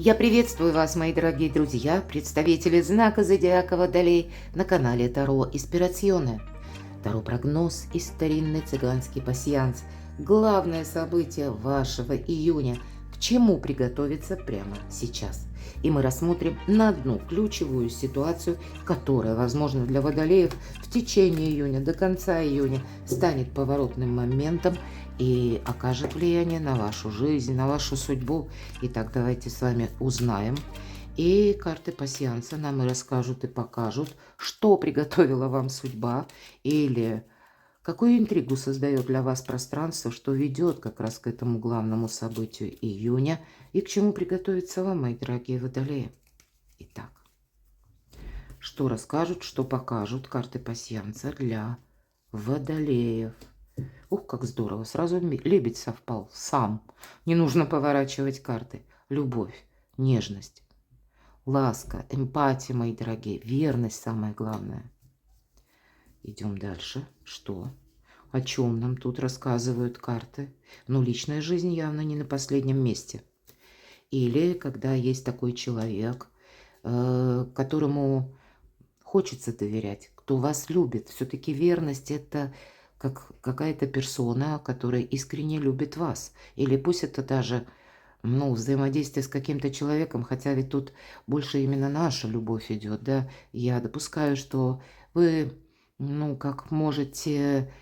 Я приветствую вас, мои дорогие друзья, представители знака зодиака Водолей на канале Таро Инспирационе. Таро-прогноз и старинный цыганский пасьянс. Главное событие вашего июня. К чему приготовиться прямо сейчас. И мы рассмотрим на одну ключевую ситуацию, которая, возможно, для водолеев в течение июня, до конца июня, станет поворотным моментом и окажет влияние на вашу жизнь, на вашу судьбу. Итак, давайте с вами узнаем. И карты пасьянса нам и расскажут, и покажут, что приготовила вам судьба, или какую интригу создает для вас пространство, что ведет как раз к этому главному событию июня, и к чему приготовиться вам, мои дорогие водолеи. Итак, что расскажут, что покажут карты пасьянса для водолеев. Ух, как здорово, сразу лебедь совпал сам. Не нужно поворачивать карты. Любовь, нежность, ласка, эмпатия, мои дорогие, верность самое главное. Идем дальше. Что? О чем нам тут рассказывают карты? Ну, личная жизнь явно не на последнем месте. Или когда есть такой человек, которому хочется доверять, кто вас любит. Все-таки верность – это как какая-то персона, которая искренне любит вас. Или пусть это даже взаимодействие с каким-то человеком, хотя ведь тут больше именно наша любовь идет, да. Я допускаю, что вы, как можете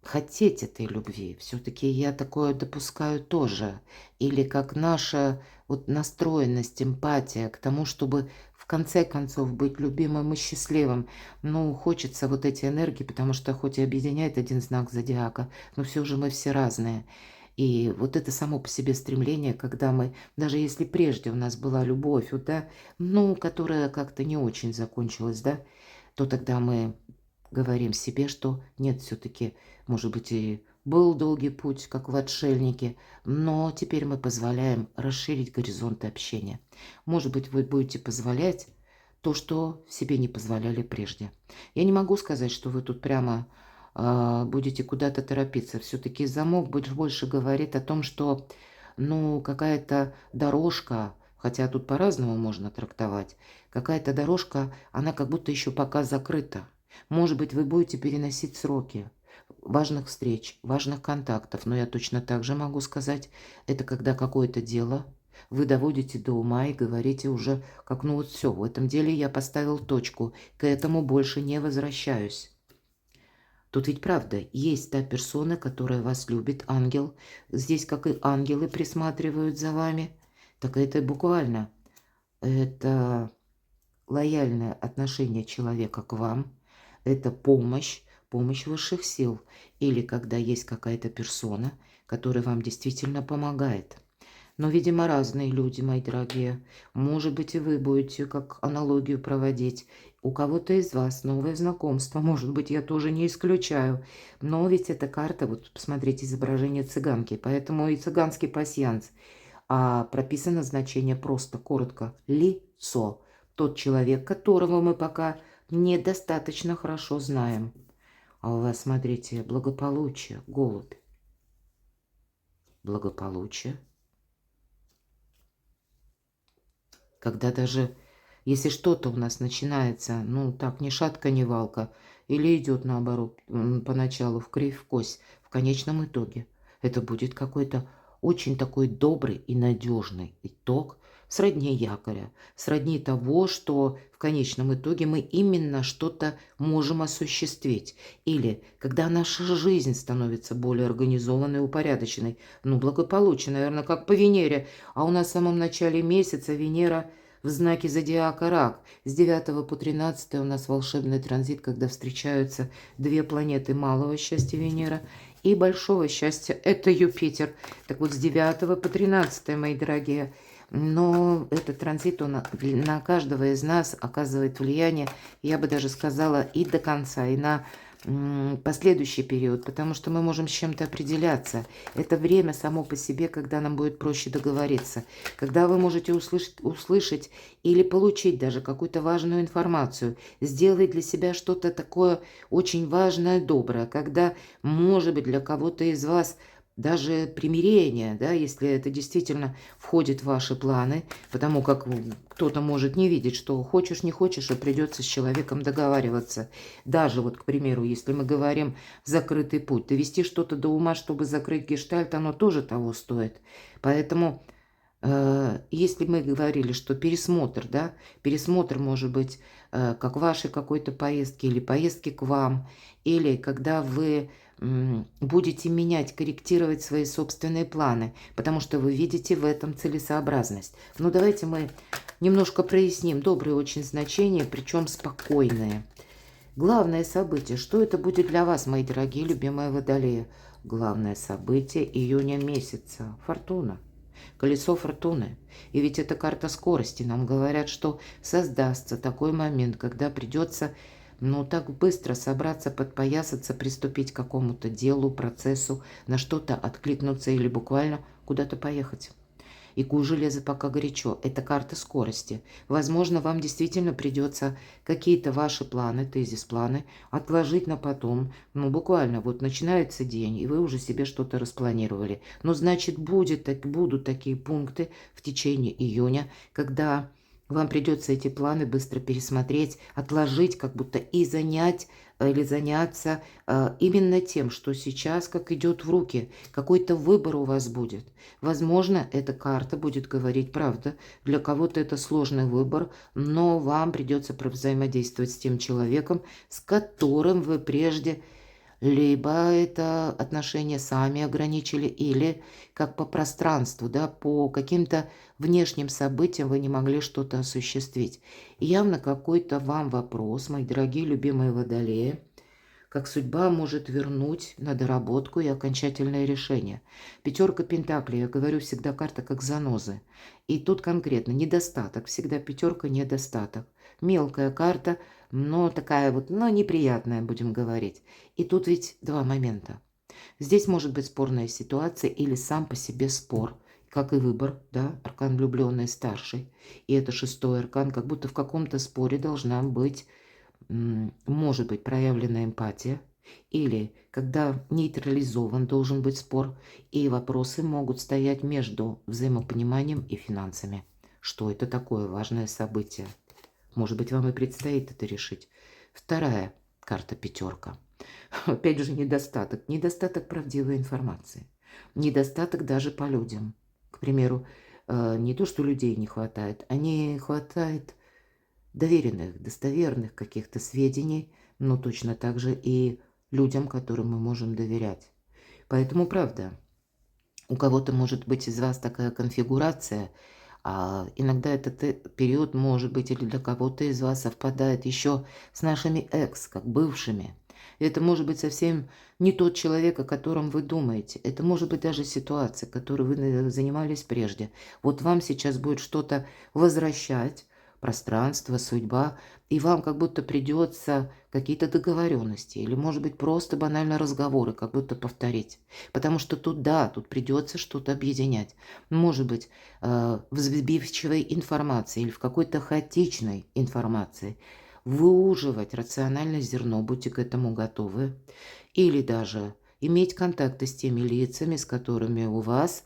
хотеть этой любви. Все-таки я такое допускаю тоже. Или как наша настроенность, эмпатия к тому, чтобы в конце концов быть любимым и счастливым. Хочется эти энергии, потому что хоть и объединяет один знак зодиака, но все же мы все разные. И это само по себе стремление, когда мы, даже если прежде у нас была любовь, которая как-то не очень закончилась, да, то тогда мы говорим себе, что нет, все-таки, может быть, и был долгий путь, как в отшельнике, но теперь мы позволяем расширить горизонты общения. Может быть, вы будете позволять то, что себе не позволяли прежде. Я не могу сказать, что вы тут прямо будете куда-то торопиться. Все-таки замок больше говорит о том, что какая-то дорожка, хотя тут по-разному можно трактовать, какая-то дорожка, она как будто еще пока закрыта. Может быть, вы будете переносить сроки важных встреч, важных контактов, но я точно так же могу сказать, это когда какое-то дело вы доводите до ума и говорите уже, как все, в этом деле я поставил точку, к этому больше не возвращаюсь. Тут ведь правда, есть та персона, которая вас любит, ангел. Здесь, как и ангелы присматривают за вами, так это буквально, это лояльное отношение человека к вам, это помощь высших сил, или когда есть какая-то персона, которая вам действительно помогает. Но, видимо, разные люди, мои дорогие. Может быть, и вы будете как аналогию проводить. У кого-то из вас новое знакомство, может быть, я тоже не исключаю. Но ведь эта карта, посмотрите, изображение цыганки, поэтому и цыганский пасьянс. А прописано значение просто, коротко, лицо. Тот человек, которого мы пока недостаточно хорошо знаем. А у вас, смотрите, благополучие, голубь. Благополучие. Когда даже, если что-то у нас начинается, так, ни шатка, ни валка, или идет наоборот, поначалу в кривь, в кость, в конечном итоге, это будет какой-то очень такой добрый и надежный итог, сродни якоря, сродни того, что в конечном итоге мы именно что-то можем осуществить. Или когда наша жизнь становится более организованной, упорядоченной. Благополучие, наверное, как по Венере. А у нас в самом начале месяца Венера в знаке зодиака Рак. С 9 по 13 у нас волшебный транзит, когда встречаются две планеты малого счастья Венера и большого счастья, это Юпитер. Так вот, с 9 по 13, мои дорогие. Но этот транзит, он на каждого из нас оказывает влияние, я бы даже сказала, и до конца, и на последующий период, потому что мы можем с чем-то определяться. Это время само по себе, когда нам будет проще договориться, когда вы можете услышать или получить даже какую-то важную информацию, сделать для себя что-то такое очень важное, доброе, когда, может быть, для кого-то из вас даже примирение, да, если это действительно входит в ваши планы, потому как кто-то может не видеть, что хочешь, не хочешь, а придется с человеком договариваться. Даже вот, к примеру, если мы говорим закрытый путь, довести что-то до ума, чтобы закрыть гештальт, оно тоже того стоит. Поэтому если мы говорили, что пересмотр, да, пересмотр может быть как вашей какой-то поездки или поездки к вам, или когда вы будете менять, корректировать свои собственные планы, потому что вы видите в этом целесообразность. Но давайте мы немножко проясним добрые очень значения, причем спокойные. Главное событие. Что это будет для вас, мои дорогие, любимые водолеи? Главное событие июня месяца. Фортуна. Колесо фортуны. И ведь это карта скорости. Нам говорят, что создастся такой момент, когда придется, ну, так быстро собраться, подпоясаться, приступить к какому-то делу, процессу, на что-то откликнуться или буквально куда-то поехать. И куй железо пока горячо. Это карта скорости. Возможно, вам действительно придется какие-то ваши планы, тезис-планы, отложить на потом. Ну, буквально, вот начинается день, и вы уже себе что-то распланировали. Но значит, будут такие пункты в течение июня, когда вам придется эти планы быстро пересмотреть, отложить, как будто и занять или заняться именно тем, что сейчас как идет в руки. Какой-то выбор у вас будет. Возможно, эта карта будет говорить правду. Для кого-то это сложный выбор, но вам придется взаимодействовать с тем человеком, с которым вы прежде либо это отношения сами ограничили, или как по пространству, да, по каким-то внешним событиям вы не могли что-то осуществить. И явно какой-то вам вопрос, мои дорогие любимые водолеи, как судьба может вернуть на доработку и окончательное решение. Пятерка пентаклей, я говорю, всегда карта как занозы. И тут конкретно недостаток, всегда пятерка недостаток. Мелкая карта, но такая вот, но неприятная, будем говорить. И тут ведь два момента. Здесь может быть спорная ситуация или сам по себе спор, как и выбор, да, аркан влюбленный старший. И это шестой аркан, как будто в каком-то споре должна быть может быть проявлена эмпатия, или когда нейтрализован должен быть спор, и вопросы могут стоять между взаимопониманием и финансами. Что это такое важное событие? Может быть, вам и предстоит это решить. Вторая карта пятерка. Опять же, недостаток. Недостаток правдивой информации. Недостаток даже по людям. К примеру, не то, что людей не хватает, а не хватает доверенных, достоверных каких-то сведений, но точно так же и людям, которым мы можем доверять. Поэтому, правда, у кого-то может быть из вас такая конфигурация, а иногда этот период может быть или для кого-то из вас совпадает еще с нашими экс, как бывшими. Это может быть совсем не тот человек, о котором вы думаете. Это может быть даже ситуация, которой вы занимались прежде. Вот вам сейчас будет что-то возвращать, пространство, судьба, и вам как будто придется какие-то договоренности или, может быть, просто банально разговоры, как будто повторить. Потому что тут, да, тут придется что-то объединять. Может быть, в сбивчивой информации или в какой-то хаотичной информации выуживать рациональное зерно, будьте к этому готовы. Или даже иметь контакты с теми лицами, с которыми у вас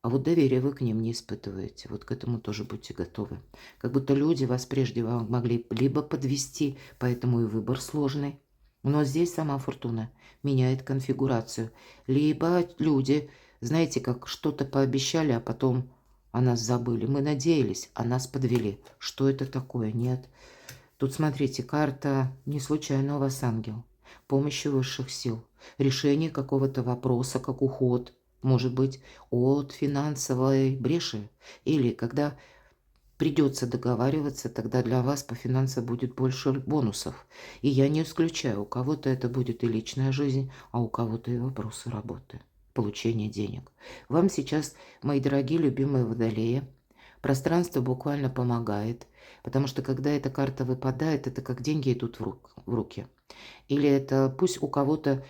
а вот доверия вы к ним не испытываете. Вот к этому тоже будьте готовы. Как будто люди вас прежде могли либо подвести, поэтому и выбор сложный. Но здесь сама фортуна меняет конфигурацию. Либо люди, знаете, как что-то пообещали, а потом о нас забыли. Мы надеялись, а нас подвели. Что это такое? Нет. Тут, смотрите, карта не случайно у вас ангел. Помощи высших сил. Решение какого-то вопроса, как уход – может быть, от финансовой бреши. Или когда придется договариваться, тогда для вас по финансам будет больше бонусов. И я не исключаю, у кого-то это будет и личная жизнь, а у кого-то и вопросы работы, получения денег. Вам сейчас, мои дорогие любимые водолеи, пространство буквально помогает, потому что когда эта карта выпадает, это как деньги идут в руки. Или это пусть у кого-то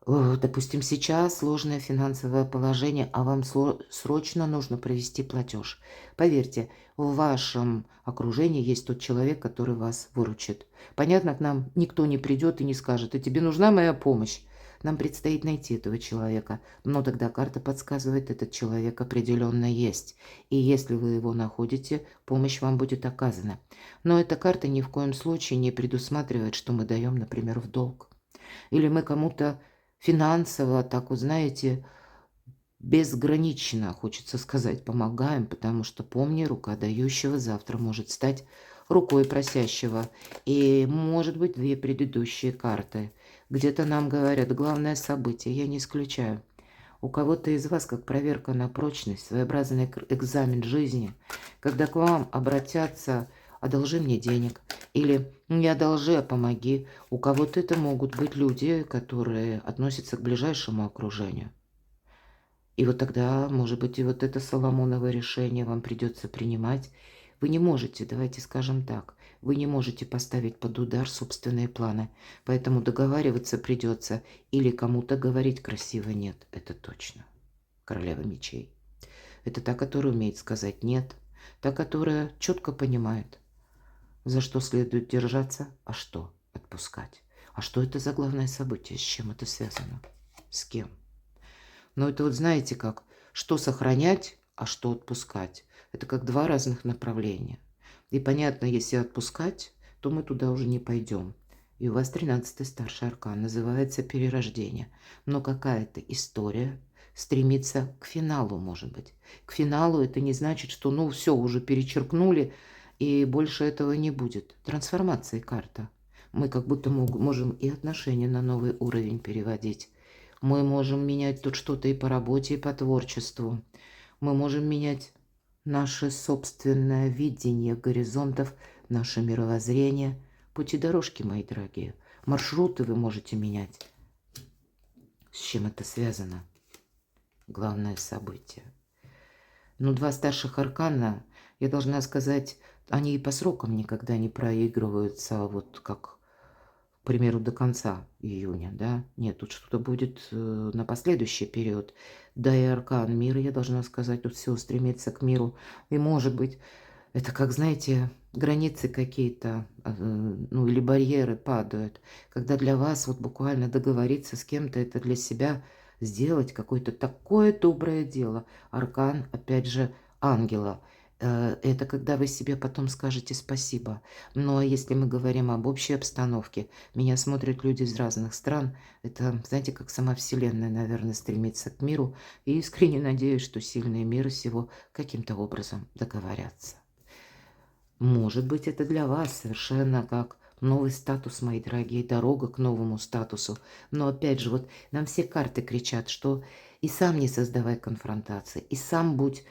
допустим, сейчас сложное финансовое положение, а вам срочно нужно провести платеж. Поверьте, в вашем окружении есть тот человек, который вас выручит. Понятно, к нам никто не придет и не скажет, а тебе нужна моя помощь. Нам предстоит найти этого человека. Но тогда карта подсказывает, этот человек определенно есть. И если вы его находите, помощь вам будет оказана. Но эта карта ни в коем случае не предусматривает, что мы даем, например, в долг. Или мы кому-то финансово, так вот знаете, безгранично, хочется сказать, помогаем, потому что, помни, рука дающего завтра может стать рукой просящего. И, может быть, две предыдущие карты. Где-то нам говорят, главное событие, я не исключаю. У кого-то из вас, как проверка на прочность, своеобразный экзамен жизни, когда к вам обратятся «одолжи мне денег» или «не одолжи, а помоги». У кого-то это могут быть люди, которые относятся к ближайшему окружению. И вот тогда, может быть, и вот это Соломоново решение вам придется принимать. Вы не можете, давайте скажем так, вы не можете поставить под удар собственные планы. Поэтому договариваться придется или кому-то говорить красиво «нет». Это точно. Королева мечей. Это та, которая умеет сказать «нет». Та, которая четко понимает, за что следует держаться, а что отпускать. А что это за главное событие, с чем это связано, с кем. Но это вот знаете как, что сохранять, а что отпускать. Это как два разных направления. И понятно, если отпускать, то мы туда уже не пойдем. И у вас 13-й старший аркан, называется перерождение. Но какая-то история стремится к финалу, может быть. К финалу это не значит, что ну все, уже перечеркнули, и больше этого не будет. Трансформация карта. Мы как будто можем и отношения на новый уровень переводить. Мы можем менять тут что-то и по работе, и по творчеству. Мы можем менять наше собственное видение горизонтов, наше мировоззрение. Пути дорожки, мои дорогие. Маршруты вы можете менять. С чем это связано? Главное событие. Ну, два старших аркана, я должна сказать, они и по срокам никогда не проигрываются, вот как, к примеру, до конца июня, да? Нет, тут что-то будет на последующий период. Да и аркан мира, я должна сказать, тут все стремится к миру. И может быть, это как, знаете, границы какие-то, ну или барьеры падают. Когда для вас вот буквально договориться с кем-то, это для себя сделать какое-то такое доброе дело. Аркан, опять же, ангела. Это когда вы себе потом скажете спасибо. Но если мы говорим об общей обстановке, меня смотрят люди из разных стран. Это, знаете, как сама Вселенная, наверное, стремится к миру. И искренне надеюсь, что сильные мира сего каким-то образом договорятся. Может быть, это для вас совершенно как новый статус, мои дорогие, дорога к новому статусу. Но опять же, вот нам все карты кричат, что и сам не создавай конфронтации, и сам будь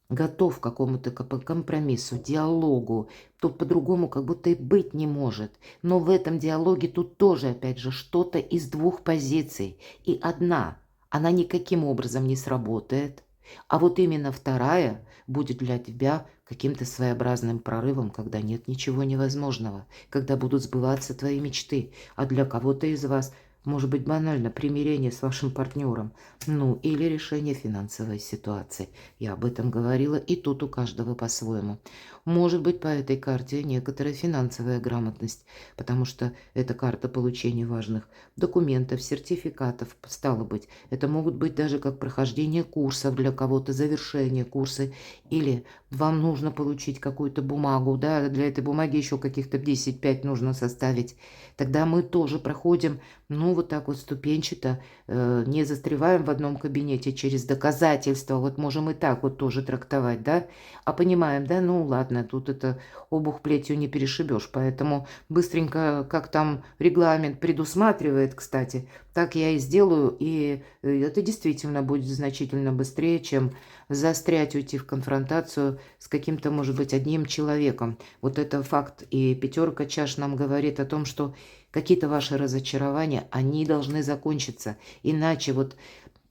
готов к какому-то компромиссу, диалогу. Тут по-другому как будто и быть не может. Но в этом диалоге тут тоже, опять же, что-то из двух позиций. И одна, она никаким образом не сработает. А вот именно вторая будет для тебя каким-то своеобразным прорывом, когда нет ничего невозможного, когда будут сбываться твои мечты. А для кого-то из вас может быть банально примирение с вашим партнером, ну или решение финансовой ситуации. Я об этом говорила, и тут у каждого по-своему. Может быть по этой карте некоторая финансовая грамотность, потому что это карта получения важных документов, сертификатов, стало быть. Это могут быть даже как прохождение курсов для кого-то, завершение курса, или вам нужно получить какую-то бумагу, да, для этой бумаги еще каких-то 10-5 нужно составить. Тогда мы тоже проходим, ну, вот так вот ступенчато, не застреваем в одном кабинете через доказательства, вот можем и так вот тоже трактовать, да, а понимаем, да, ну, ладно, тут это обух плетью не перешибешь, поэтому быстренько, как там регламент предусматривает, кстати, так я и сделаю, и это действительно будет значительно быстрее, чем застрять, уйти в конфронтацию с каким-то, может быть, одним человеком. Вот это факт. И пятерка чаш нам говорит о том, что какие-то ваши разочарования, они должны закончиться. Иначе вот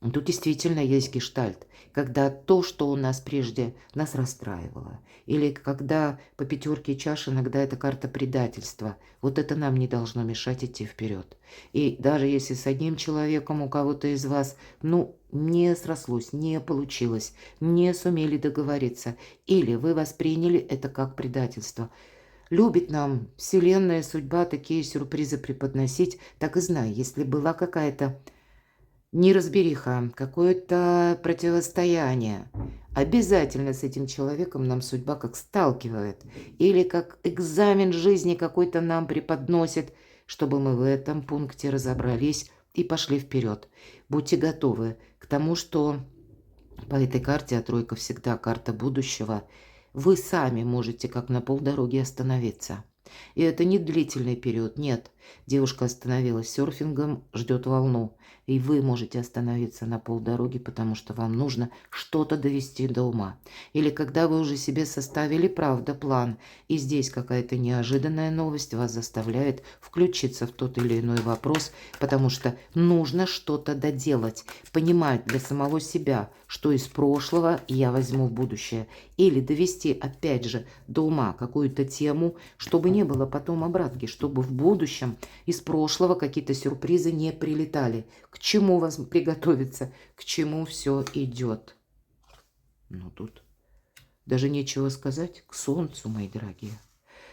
тут действительно есть гештальт. Когда то, что у нас прежде нас расстраивало, или когда по пятерке чаш иногда это карта предательства, вот это нам не должно мешать идти вперед. И даже если с одним человеком у кого-то из вас, ну, не срослось, не получилось, не сумели договориться, или вы восприняли это как предательство, любит нам Вселенная, судьба такие сюрпризы преподносить, так и знай, если была какая-то неразбериха, какое-то противостояние. Обязательно с этим человеком нам судьба как сталкивает, или как экзамен жизни какой-то нам преподносит, чтобы мы в этом пункте разобрались и пошли вперед. Будьте готовы к тому, что по этой карте, а тройка всегда карта будущего, вы сами можете как на полдороги остановиться. И это не длительный период, нет. Девушка остановилась серфингом, ждет волну. И вы можете остановиться на полдороги, потому что вам нужно что-то довести до ума. Или когда вы уже себе составили, правда, план, и здесь какая-то неожиданная новость вас заставляет включиться в тот или иной вопрос, потому что нужно что-то доделать, понимать для самого себя, что из прошлого я возьму в будущее. Или довести, опять же, до ума какую-то тему, чтобы не было потом обратки, чтобы в будущем из прошлого какие-то сюрпризы не прилетали. К чему вас приготовиться, к чему все идет. Ну тут даже нечего сказать, к солнцу, мои дорогие.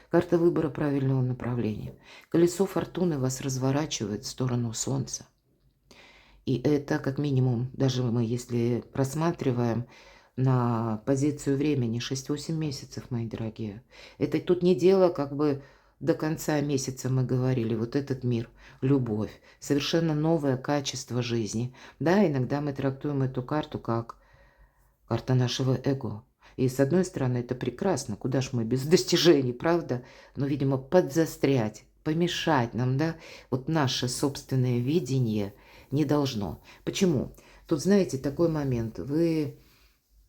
Карта выбора правильного направления. Колесо фортуны вас разворачивает в сторону солнца. И это как минимум, даже мы если просматриваем на позицию времени 6-8 месяцев, мои дорогие. Это тут не дело как бы до конца месяца мы говорили, вот этот мир, любовь, совершенно новое качество жизни. Да, иногда мы трактуем эту карту как карта нашего эго. И с одной стороны это прекрасно, куда ж мы без достижений, правда? Но, видимо, подзастрять, помешать нам, да, вот наше собственное видение не должно. Почему? Тут, знаете, такой момент. Вы,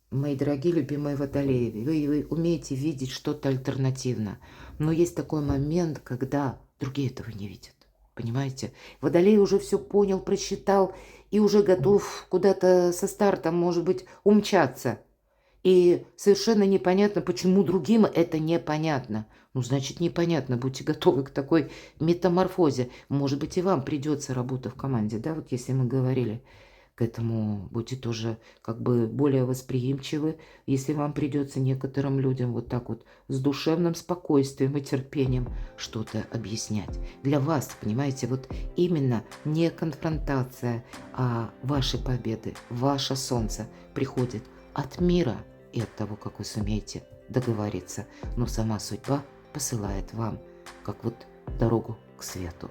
мои дорогие любимые водолеи, вы умеете видеть что-то альтернативно. Но есть такой момент, когда другие этого не видят. Понимаете? Водолей уже все понял, просчитал и уже готов куда-то со стартом, может быть, умчаться. И совершенно непонятно, почему другим это непонятно. Ну, значит, непонятно. Будьте готовы к такой метаморфозе. Может быть, и вам придется работа в команде, да, вот если мы говорили к этому, будьте тоже как бы более восприимчивы, если вам придется некоторым людям вот так вот с душевным спокойствием и терпением что-то объяснять. Для вас, понимаете, вот именно не конфронтация, а ваши победы, ваше солнце приходит от мира и от того, как вы сумеете договориться. Но сама судьба посылает вам как вот дорогу к свету.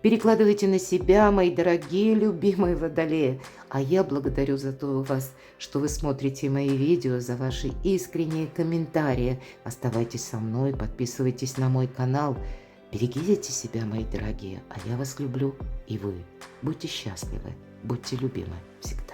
Перекладывайте на себя, мои дорогие, любимые водолеи. А я благодарю за то вас, что вы смотрите мои видео, за ваши искренние комментарии. Оставайтесь со мной, подписывайтесь на мой канал. Берегите себя, мои дорогие, а я вас люблю, и вы. Будьте счастливы, будьте любимы всегда.